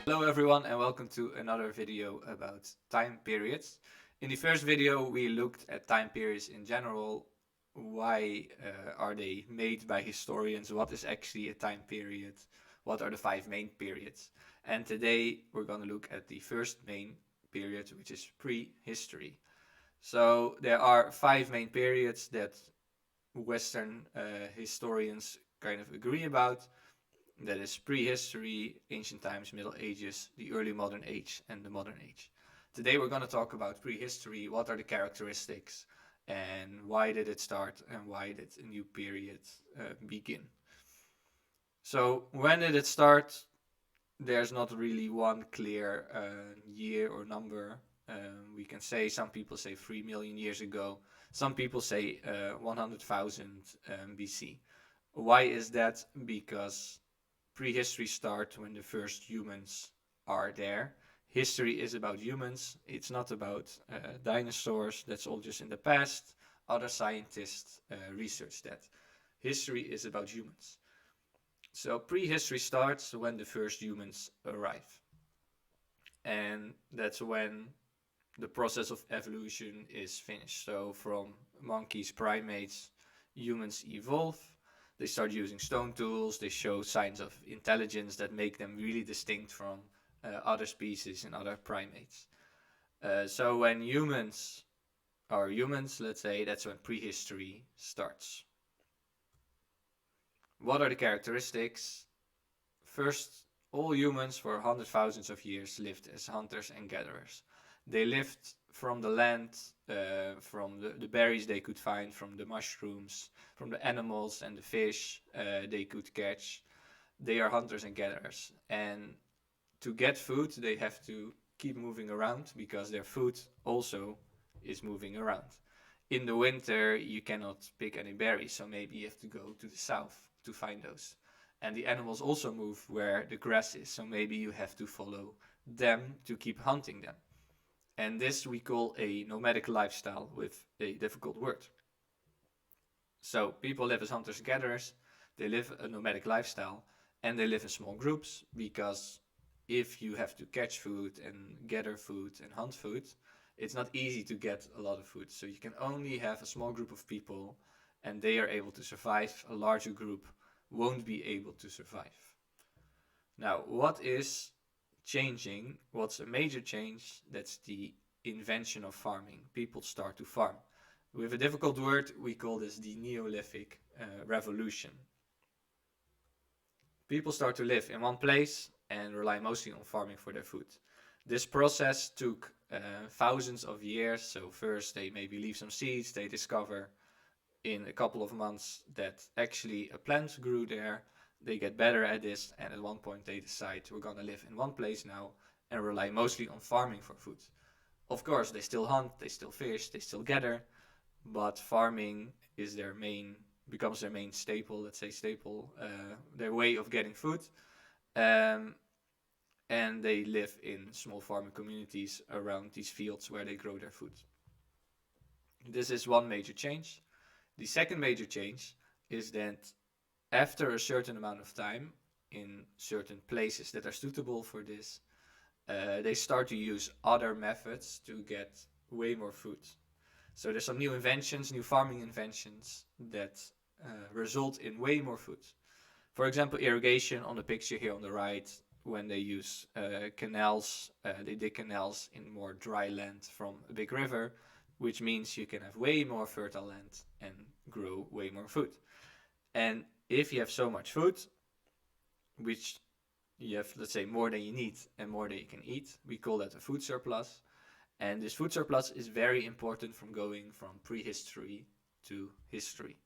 Hello everyone and welcome to another video about time periods. In the first video we looked at time periods in general. Why are they made by historians? What is actually a time period? What are the 5 main periods? And today we're going to look at the first main period, which is prehistory. So there are 5 main periods that Western historians kind of agree about. That is prehistory, ancient times, Middle Ages, the early modern age, and the modern age. Today we're going to talk about prehistory. What are the characteristics, and why did it start, and why did a new period begin? So when did it start? There's not really one clear year or number. We can say, some people say 3 million years ago. Some people say 100,000 BC. Why is that? Because prehistory starts when the first humans are there. History is about humans. It's not about dinosaurs. That's all just in the past. Other scientists research that. History is about humans. So prehistory starts when the first humans arrive. And that's when the process of evolution is finished. So from monkeys, primates, humans evolve. They start using stone tools. They show signs of intelligence that make them really distinct from other species and other primates. So when humans are humans, let's say, that's when prehistory starts. What are the characteristics? First, all humans for hundreds thousands of years lived as hunters and gatherers. They lived from the land, from the berries they could find, from the mushrooms, from the animals and the fish they could catch. They are hunters and gatherers. And to get food, they have to keep moving around because their food also is moving around. In the winter, you cannot pick any berries, so maybe you have to go to the south to find those. And the animals also move where the grass is, so maybe you have to follow them to keep hunting them. And this we call a nomadic lifestyle with a difficult word. So people live as hunters and gatherers, they live a nomadic lifestyle, and they live in small groups because if you have to catch food and gather food and hunt food, it's not easy to get a lot of food. So you can only have a small group of people and they are able to survive. A larger group won't be able to survive. Now, what is changing? What's a major change? That's the invention of farming. People start to farm. With a difficult word, we call this the Neolithic revolution. People start to live in one place and rely mostly on farming for their food. This process took thousands of years. So first they maybe leave some seeds, they discover in a couple of months that actually a plant grew there. They get better at this, and at one point they decide we're gonna live in one place now and rely mostly on farming for food. Of course, they still hunt, they still fish, they still gather, but farming is becomes their main staple. Let's say staple, their way of getting food, um, and they live in small farming communities around these fields where they grow their food. This is one major change. The second major change is that after a certain amount of time in certain places that are suitable for this, they start to use other methods to get way more food. So there's some new inventions, new farming inventions that result in way more food. For example, irrigation on the picture here on the right, when they use canals, they dig canals in more dry land from a big river, which means you can have way more fertile land and grow way more food. And if you have so much food, which you have, let's say, more than you need and more than you can eat, we call that a food surplus. And this food surplus is very important from going from prehistory to history.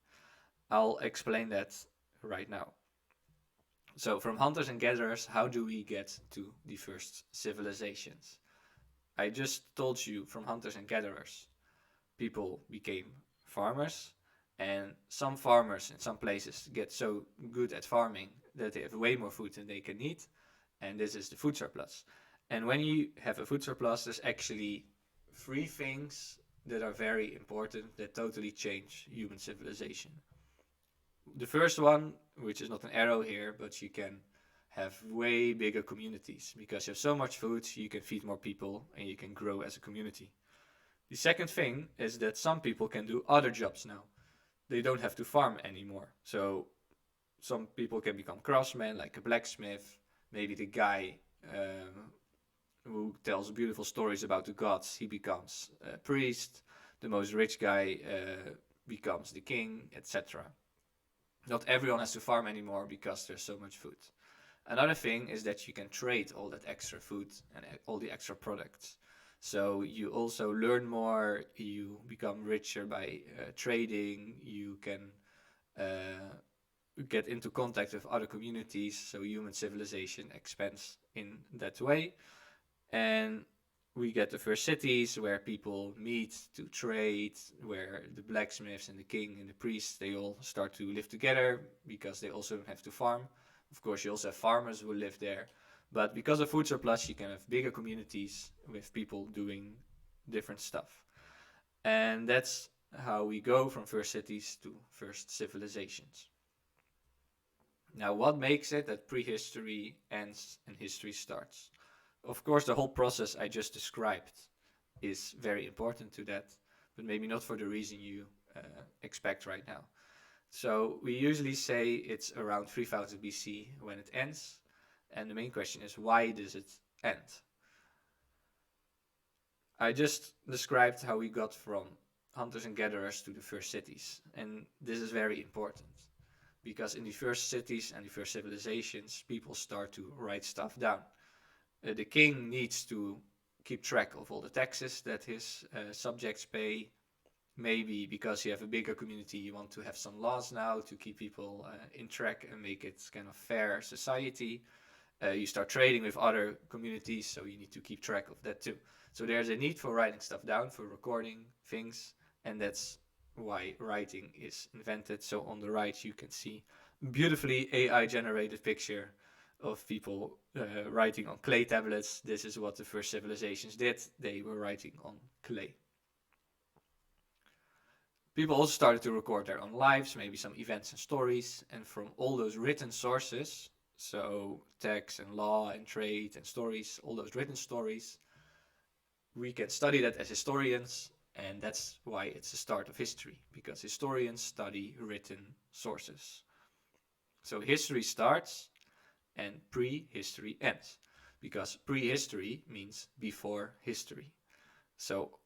I'll explain that right now. So from hunters and gatherers, how do we get to the first civilizations? I just told you, from hunters and gatherers, people became farmers, and some farmers in some places get so good at farming that they have way more food than they can eat, and this is the food surplus. And when you have a food surplus, there's actually 3 things that are very important that totally change human civilization. The first one, which is not an arrow here, but you can have way bigger communities, because you have so much food, you can feed more people and you can grow as a community. The second thing is that some people can do other jobs now. They don't have to farm anymore. So some people can become craftsmen, like a blacksmith, maybe the guy who tells beautiful stories about the gods, he becomes a priest, the most rich guy becomes the king, etc. Not everyone has to farm anymore because there's so much food. Another thing is that you can trade all that extra food and all the extra products. So you also learn more, you become richer by trading, you can get into contact with other communities, so human civilization expands in that way. And we get the first cities where people meet to trade, where the blacksmiths and the king and the priests, they all start to live together because they also don't have to farm. Of course, you also have farmers who live there. But because of food surplus, you can have bigger communities with people doing different stuff. And that's how we go from first cities to first civilizations. Now, what makes it that prehistory ends and history starts? Of course, the whole process I just described is very important to that, but maybe not for the reason you expect right now. So we usually say it's around 3000 BC when it ends, and the main question is, why does it end? I just described how we got from hunters and gatherers to the first cities, and this is very important, because in the first cities and the first civilizations, people start to write stuff down. The king needs to keep track of all the taxes that his subjects pay. Maybe because you have a bigger community, you want to have some laws now to keep people in track and make it kind of fair society. You start trading with other communities, so you need to keep track of that too. So there's a need for writing stuff down, for recording things, and that's why writing is invented. So on the right you can see a beautifully AI generated picture of people writing on clay tablets. This is what the first civilizations did. They were writing on clay. People also started to record their own lives, maybe some events and stories, and from all those written sources, so text and law and trade and stories, all those written stories, we can study that as historians, and that's why it's the start of history, because historians study written sources. So history starts and prehistory ends, because prehistory means before history. So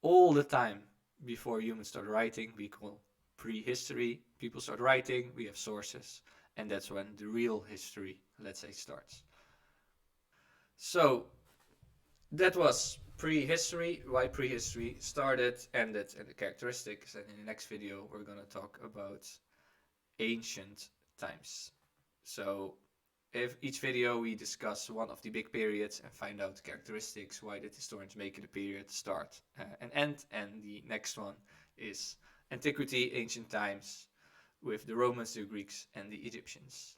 all the time before humans start writing, we call prehistory. People start writing, we have sources, and that's when the real history, let's say, starts. So that was prehistory, why prehistory started, ended, and the characteristics. And in the next video, we're going to talk about ancient times. So if each video we discuss one of the big periods and find out the characteristics, why did historians make it a period start and end, and the next one is antiquity, ancient times, with the Romans, the Greeks, and the Egyptians.